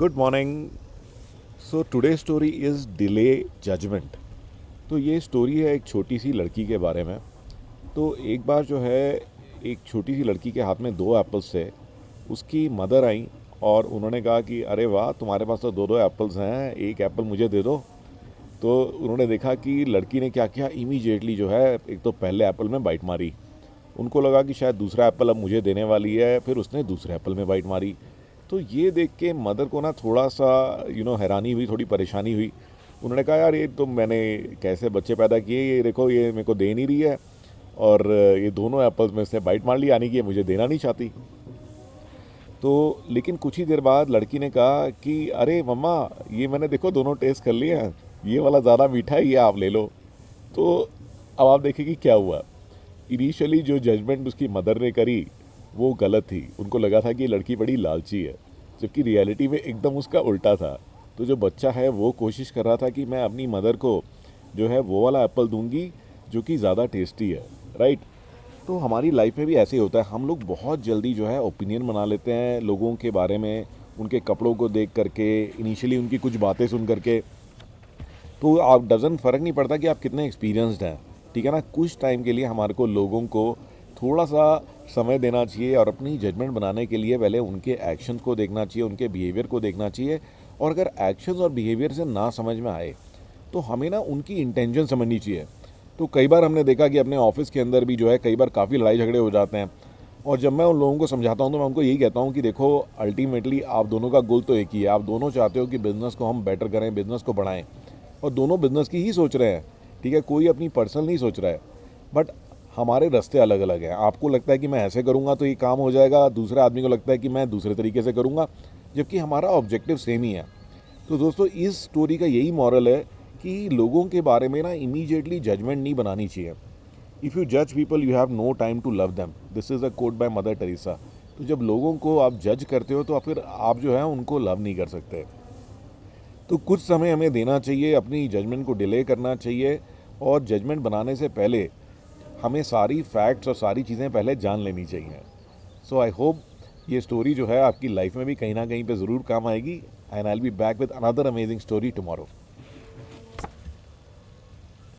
Good morning. So today story is delay judgement. तो ये story है एक छोटी सी लड़की के बारे में। तो एक बार जो है, एक छोटी सी लड़की के हाथ में दो एप्पल्स थे। उसकी मदर आई और उन्होंने कहा कि अरे वाह, तुम्हारे पास तो दो दो एप्पल्स हैं, एक एप्पल मुझे दे दो। तो उन्होंने देखा कि लड़की ने क्या किया, इमीडिएटली जो है एक तो पहले एप्पल में बाइट मारी। उनको लगा कि शायद दूसरा एप्पल अब मुझे देने वाली है, फिर उसने दूसरे एप्पल में बाइट मारी। तो ये देख के मदर को ना थोड़ा सा हैरानी हुई, थोड़ी परेशानी हुई। उन्होंने कहा यार, ये तो मैंने कैसे बच्चे पैदा किए, ये देखो ये मेरे को दे नहीं रही है, और ये दोनों एप्पल्स में से बाइट मार ली, यानी कि ये मुझे देना नहीं चाहती। तो लेकिन कुछ ही देर बाद लड़की ने कहा कि अरे मम्मा, ये मैंने देखो दोनों टेस्ट कर लिए हैं, ये वाला ज़्यादा मीठा है, ये आप ले लो। तो अब आप देखिए कि क्या हुआ। इनिशियली जो जजमेंट उसकी मदर ने करी वो गलत थी। उनको लगा था कि ये लड़की बड़ी लालची है, जबकि रियलिटी में एकदम उसका उल्टा था। तो जो बच्चा है वो कोशिश कर रहा था कि मैं अपनी मदर को जो है वो वाला एप्पल दूंगी जो कि ज़्यादा टेस्टी है, राइट। तो हमारी लाइफ में भी ऐसे ही होता है, हम लोग बहुत जल्दी जो है ओपिनियन बना लेते हैं लोगों के बारे में, उनके कपड़ों को देख करके, इनिशियली उनकी कुछ बातें सुन करके। तो आप डज़न फ़र्क नहीं पड़ता कि आप कितने एक्सपीरियंस्ड हैं, ठीक है ना। कुछ टाइम के लिए हमारे को लोगों को थोड़ा सा समय देना चाहिए और अपनी जजमेंट बनाने के लिए पहले उनके एक्शंस को देखना चाहिए, उनके बिहेवियर को देखना चाहिए। और अगर एक्शंस और बिहेवियर से ना समझ में आए तो हमें ना उनकी इंटेंशन समझनी चाहिए। तो कई बार हमने देखा कि अपने ऑफिस के अंदर भी जो है कई बार काफ़ी लड़ाई झगड़े हो जाते हैं। और जब मैं उन लोगों को समझाता हूँ तो मैं उनको यही कहता हूँ कि देखो, अल्टीमेटली आप दोनों का गोल तो एक ही है। आप दोनों चाहते हो कि बिज़नेस को हम बेटर करें, बिज़नेस को बढ़ाएं, और दोनों बिज़नेस की ही सोच रहे हैं, ठीक है। कोई अपनी पर्सनल नहीं सोच रहा है। बट हमारे रास्ते अलग अलग हैं। आपको लगता है कि मैं ऐसे करूँगा तो ये काम हो जाएगा, दूसरे आदमी को लगता है कि मैं दूसरे तरीके से करूँगा, जबकि हमारा ऑब्जेक्टिव सेम ही है। तो दोस्तों, इस स्टोरी का यही मॉरल है कि लोगों के बारे में ना इमीडिएटली जजमेंट नहीं बनानी चाहिए। इफ़ यू जज people you have no time to love them, this is a quote by Mother Teresa. तो जब लोगों को आप जज करते हो तो फिर आप जो है उनको लव नहीं कर सकते। तो कुछ समय हमें देना चाहिए, अपनी जजमेंट को डिले करना चाहिए, और जजमेंट बनाने से पहले हमें सारी फैक्ट्स और सारी चीज़ें पहले जान लेनी चाहिए। सो आई होप ये स्टोरी जो है आपकी लाइफ में भी कहीं ना कहीं पे ज़रूर काम आएगी। And I will be back with another amazing story tomorrow.